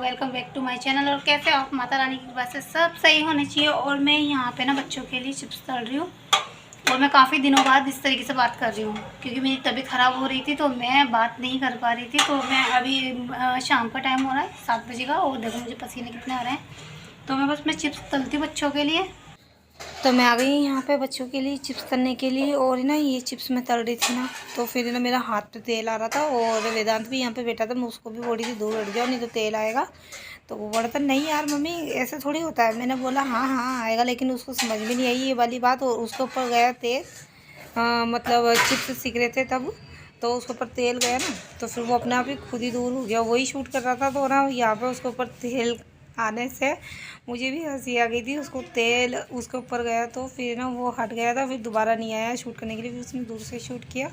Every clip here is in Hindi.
Welcome back to my channel. और कैसे हो आप? माता रानी की कृपा से सब सही होने चाहिए। और मैं यहाँ पे ना बच्चों के लिए चिप्स तल रही हूँ। और मैं काफ़ी दिनों बाद इस तरीके से बात कर रही हूँ क्योंकि मेरी तबीयत ख़राब हो रही थी, तो मैं बात नहीं कर पा रही थी। तो मैं अभी शाम का टाइम हो रहा है 7 बजे का, और देखो मुझे पसीने कितने आ रहे हैं। तो मैं चिप्स तलती हूँ बच्चों के लिए। तो मैं आ गई यहाँ पे बच्चों के लिए चिप्स तलने के लिए। और ना ये चिप्स मैं तल रही थी ना, तो फिर ना मेरा हाथ पे तेल आ रहा था। और वेदांत भी यहाँ पे बैठा था, मैं उसको भी बोल रही थी दूर हट जाओ नहीं तो तेल आएगा। तो वो बोला था नहीं यार मम्मी ऐसे थोड़ी होता है। मैंने बोला हाँ हाँ आएगा, लेकिन उसको समझ में नहीं आई ये वाली बात। और उसके ऊपर गया तेल, मतलब चिप्स सीख रहे थे तब, तो उसके ऊपर तेल गया ना, तो फिर वो अपने आप ही खुद ही दूर हो गया। वही शूट कर रहा था, तो ना यहाँ पे उसके ऊपर तेल आने से मुझे भी हंसी आ गई थी। उसको तेल उसके ऊपर गया तो फिर ना वो हट गया था, फिर दोबारा नहीं आया शूट करने के लिए, फिर उसने दूर से शूट किया।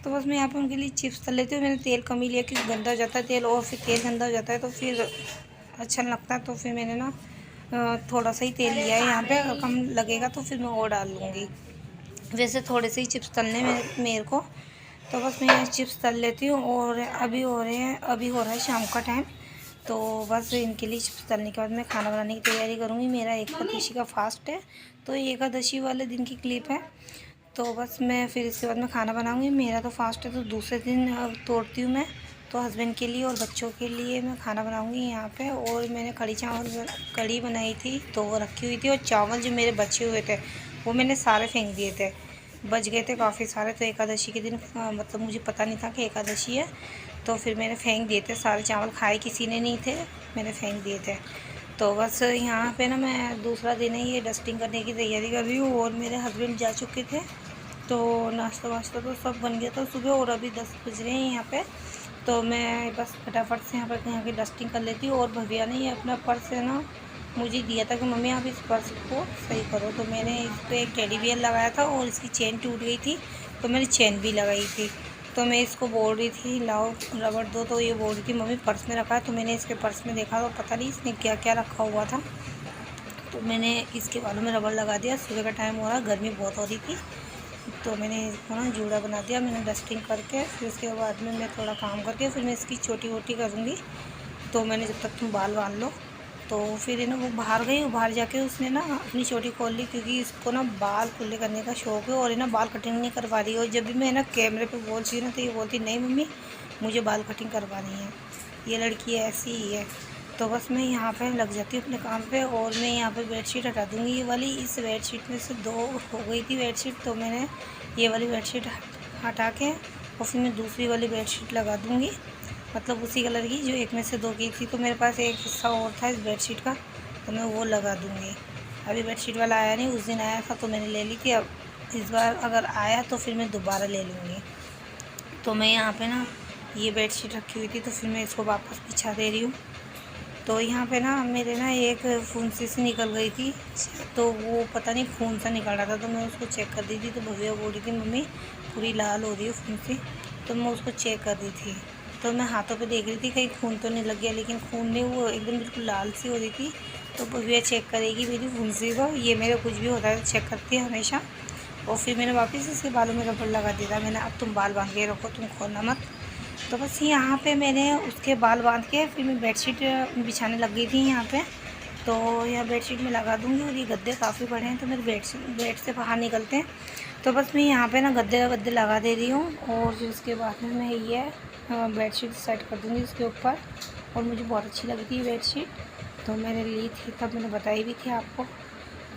तो बस मैं यहाँ पे उनके लिए चिप्स तल लेती हूँ। मैंने तेल कम ही लिया क्योंकि गंदा हो जाता है तेल, और फिर तेल गंदा हो जाता है तो फिर अच्छा नहीं लगता। तो फिर मैंने ना थोड़ा सा ही तेल लिया है यहाँ पे, अगर कम लगेगा तो फिर मैं और डाल लूँगी। वैसे थोड़े से ही चिप्स तलने मेरे को, तो बस मैं चिप्स तल लेती हूँ। और अभी हो रहा है शाम का टाइम। तो बस इनके लिए चिप्स तलने के बाद मैं खाना बनाने की तैयारी करूँगी। मेरा एकादशी का फास्ट है, तो ये एकादशी वाले दिन की क्लिप है। तो बस मैं फिर इसके बाद मैं खाना बनाऊँगी। मेरा तो फास्ट है, तो दूसरे दिन तोड़ती हूँ मैं। तो हस्बैंड के लिए और बच्चों के लिए मैं खाना बनाऊँगी यहाँ पे। और मैंने कढ़ी बनाई थी, तो वो रखी हुई थी। और चावल जो मेरे बचे हुए थे वो मैंने सारे फेंक दिए थे, बच गए थे काफ़ी सारे। तो एकादशी के दिन मतलब मुझे पता नहीं था कि एकादशी है, तो फिर मैंने फेंक दिए थे सारे चावल। खाए किसी ने नहीं थे, मैंने फेंक दिए थे। तो बस यहाँ पे ना मैं दूसरा दिन है ये डस्टिंग करने की तैयारी कर रही हूँ। और मेरे हस्बैंड जा चुके थे, तो नाश्ता वाश्ता तो सब बन गया था सुबह। और अभी 10 बज रहे हैं यहाँ पे, तो मैं बस फटाफट से यहाँ की डस्टिंग कर लेती हूँ। और भैया ने ये अपना पर्स है ना मुझे दिया था कि मम्मी आप इस पर्स को सही करो। तो मैंने इस पर एक टेडी बियर लगाया था और इसकी चेन टूट गई थी, तो मैंने चेन भी लगाई थी। तो मैं इसको बोल रही थी लाओ रबड़ दो, तो ये बोल रही थी मम्मी पर्स में रखा है। तो मैंने इसके पर्स में देखा, तो पता नहीं इसने क्या क्या रखा हुआ था। तो मैंने इसके बालों में रबड़ लगा दिया। सुबह का टाइम हो रहा, गर्मी बहुत हो रही थी, तो मैंने इसको ना जूड़ा बना दिया। मैंने डस्टिंग करके फिर उसके बाद में मैं थोड़ा काम करके फिर मैं इसकी छोटी वोटी करूँगी। तो मैंने जब तक तुम बाल बांध लो, तो फिर ना वो बाहर गई। बाहर जाके उसने ना अपनी चोटी खोल ली, क्योंकि इसको ना बाल खुले करने का शौक़ है। और ना बाल कटिंग नहीं करवा रही। और जब भी मैं ना कैमरे पे बोलती हूँ ना, तो ये बोलती नहीं मम्मी मुझे बाल कटिंग करवानी है, ये लड़की ऐसी ही है। तो बस मैं यहाँ पे लग जाती हूँ अपने काम पे। और मैं यहाँ पे बेडशीट हटा दूँगी ये वाली। इस बेडशीट में से 2 हो गई थी बेडशीट, तो मैंने ये वाली बेडशीट हटा के और फिर मैं दूसरी वाली बेडशीट लगा दूँगी, मतलब उसी कलर की जो एक में से 2 की थी। तो मेरे पास एक हिस्सा और था इस बेडशीट का, तो मैं वो लगा दूँगी। अभी बेडशीट वाला आया नहीं, उस दिन आया था तो मैंने ले ली थी। अब इस बार अगर आया तो फिर मैं दोबारा ले लूँगी। तो मैं यहाँ पे ना ये बेडशीट रखी हुई थी, तो फिर मैं इसको वापस बिछा दे रही हूँ। तो यहाँ पे ना मेरे ना एक फुंसी सी निकल गई थी, तो वो पता नहीं खून सा निकल रहा था, तो मैं उसको चेक कर दी थी। तो भैया बोल रही थी मम्मी पूरी लाल हो रही है फुंसी, तो मैं उसको चेक कर दी थी। तो मैं हाथों पे देख रही थी कहीं खून तो नहीं लग गया, लेकिन खून नहीं, वो एकदम बिल्कुल लाल सी हो रही थी। तो भैया चेक करेगी मेरी फुंसी को, ये मेरे कुछ भी होता है चेक करती है हमेशा। और फिर मैंने वापस इसके बालों में रबड़ लगा दिया था। मैंने अब तुम बाल बांध के रखो, तुम खोलना मत। तो बस यहाँ पे मैंने उसके बाल बांध के फिर मैं बेडशीट बिछाने लग गई थी यहाँ पे। तो यह बेडशीट में लगा दूँगी। और ये गद्दे काफ़ी बड़े हैं, तो मेरे बेड से बाहर निकलते हैं। तो बस मैं यहाँ पे ना गद्दे लगा दे रही हूँ। और फिर उसके बाद में मैं ये बेडशीट सेट कर दूँगी उसके ऊपर। और मुझे बहुत अच्छी लगती है बेडशीट, तो मैंने ली थी तब मैंने बताई भी थी आपको।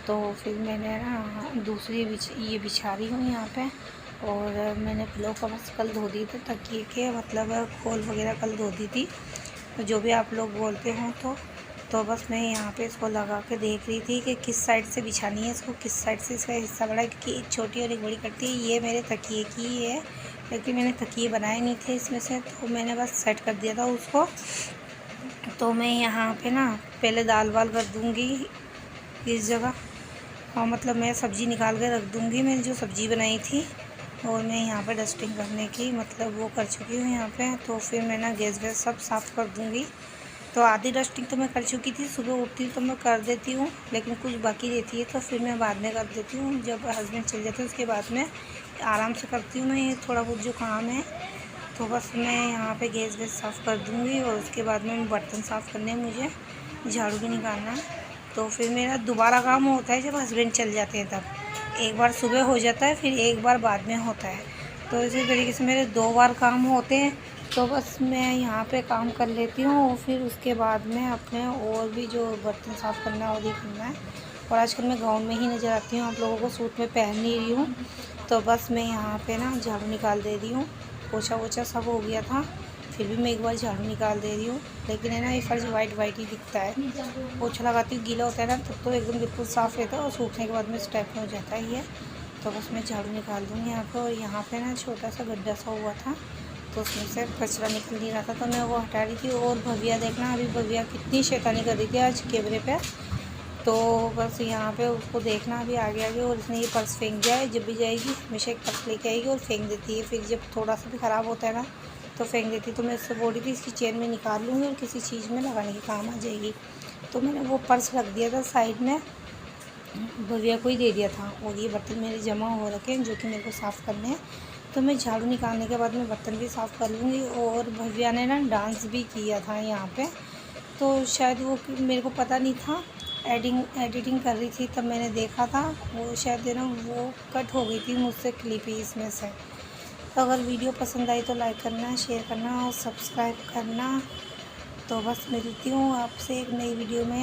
तो फिर मैंने ना दूसरी ये बिछा रही हूँ यहाँ पे। और मैंने पिलो कवर्स कल धो दी थी, तकिए के मतलब खोल वगैरह कल धो दी थी, तो जो भी आप लोग बोलते हो। तो बस मैं यहाँ पे इसको लगा के देख रही थी कि किस साइड से बिछानी है इसको, किस साइड से इसका हिस्सा बड़ा है, क्योंकि एक छोटी और एक बड़ी कटती है। ये मेरे तकिए की ही है, लेकिन मैंने तकिए बनाए नहीं थे इसमें से, तो मैंने बस सेट कर दिया था उसको। तो मैं यहाँ पे ना पहले दाल वाल कर दूँगी इस जगह, और मतलब मैं सब्ज़ी निकाल के रख दूँगी, मैंने जो सब्ज़ी बनाई थी। और मैं यहाँ पे डस्टिंग करने की मतलब वो कर चुकी हूँ यहाँ पे। तो फिर मैं ना गैस वैस सब साफ़ कर दूँगी। तो आधी डस्टिंग तो मैं कर चुकी थी, सुबह उठती तो मैं कर देती हूँ, लेकिन कुछ बाकी रहती है तो फिर मैं बाद में कर देती हूँ। जब हस्बैंड चले जाते हैं उसके बाद में आराम से करती हूँ मैं ये थोड़ा बहुत जो काम है। तो बस मैं यहाँ पे गैस वैस साफ़ कर दूँगी और उसके बाद में बर्तन साफ़ करने हैं, मुझे झाड़ू भी निकालना है। तो फिर मेरा दोबारा काम होता है जब हस्बैंड चल जाते हैं तब। एक बार सुबह हो जाता है, फिर एक बार बाद में होता है। तो इसी तरीके से मेरे 2 बार काम होते हैं। तो बस मैं यहाँ पे काम कर लेती हूँ और फिर उसके बाद में अपने और भी जो बर्तन साफ़ करना है और ये करना है। और आजकल मैं गाउन में ही नज़र आती हूँ, आप लोगों को सूट में पहन नहीं रही हूँ। तो बस मैं यहाँ पे ना झाड़ू निकाल दे रही हूँ। पोछा वोछा सब हो गया था, फिर भी मैं एक बार झाड़ू निकाल दे रही हूँ। लेकिन है ना, ये फर्श वाइट वाइट ही दिखता है। पोछा लगाती हूँ, गीला होता है ना तब तो एकदम बिल्कुल साफ़ रहता है और सूखने के बाद में इस टाइप में हो जाता है ये। तो बस मैं झाड़ू निकाल दूँगी यहाँ पर। और यहाँ पे ना छोटा सा गड्ढा सा हुआ था, तो उसमें से कचरा निकल नहीं रहा था, तो मैं वो हटा रही थी। और भव्या देखना, अभी भव्या कितनी शैतानी कर रही थी आज कैमरे पे। तो बस यहाँ पे उसको देखना अभी आगे आगे। और इसने ये पर्स फेंक दिया है, जब भी जाएगी हमेशा एक पर्स लेके आएगी और फेंक देती है। फिर जब थोड़ा सा भी ख़राब होता है ना तो फेंक देती है। तो मैं इससे बोल रही थी इसकी चेन में निकाल लूँगी और किसी चीज़ में लगाने के काम आ जाएगी। तो मैंने वो पर्स रख दिया था साइड में, भव्या को ही दे दिया था। और ये बर्तन मेरे जमा हो रखे हैं जो कि मेरे को साफ़ करने हैं। तो मैं झाड़ू निकालने के बाद में बर्तन भी साफ़ कर लूँगी। और भव्या ने ना डांस भी किया था यहाँ पे, तो शायद वो मेरे को पता नहीं था। एडिटिंग कर रही थी तब मैंने देखा था, वो शायद है ना वो कट हो गई थी मुझसे क्लिप ही इसमें से। तो अगर वीडियो पसंद आई तो लाइक करना, शेयर करना और सब्सक्राइब करना। तो बस मिलती हूँ आपसे एक नई वीडियो में।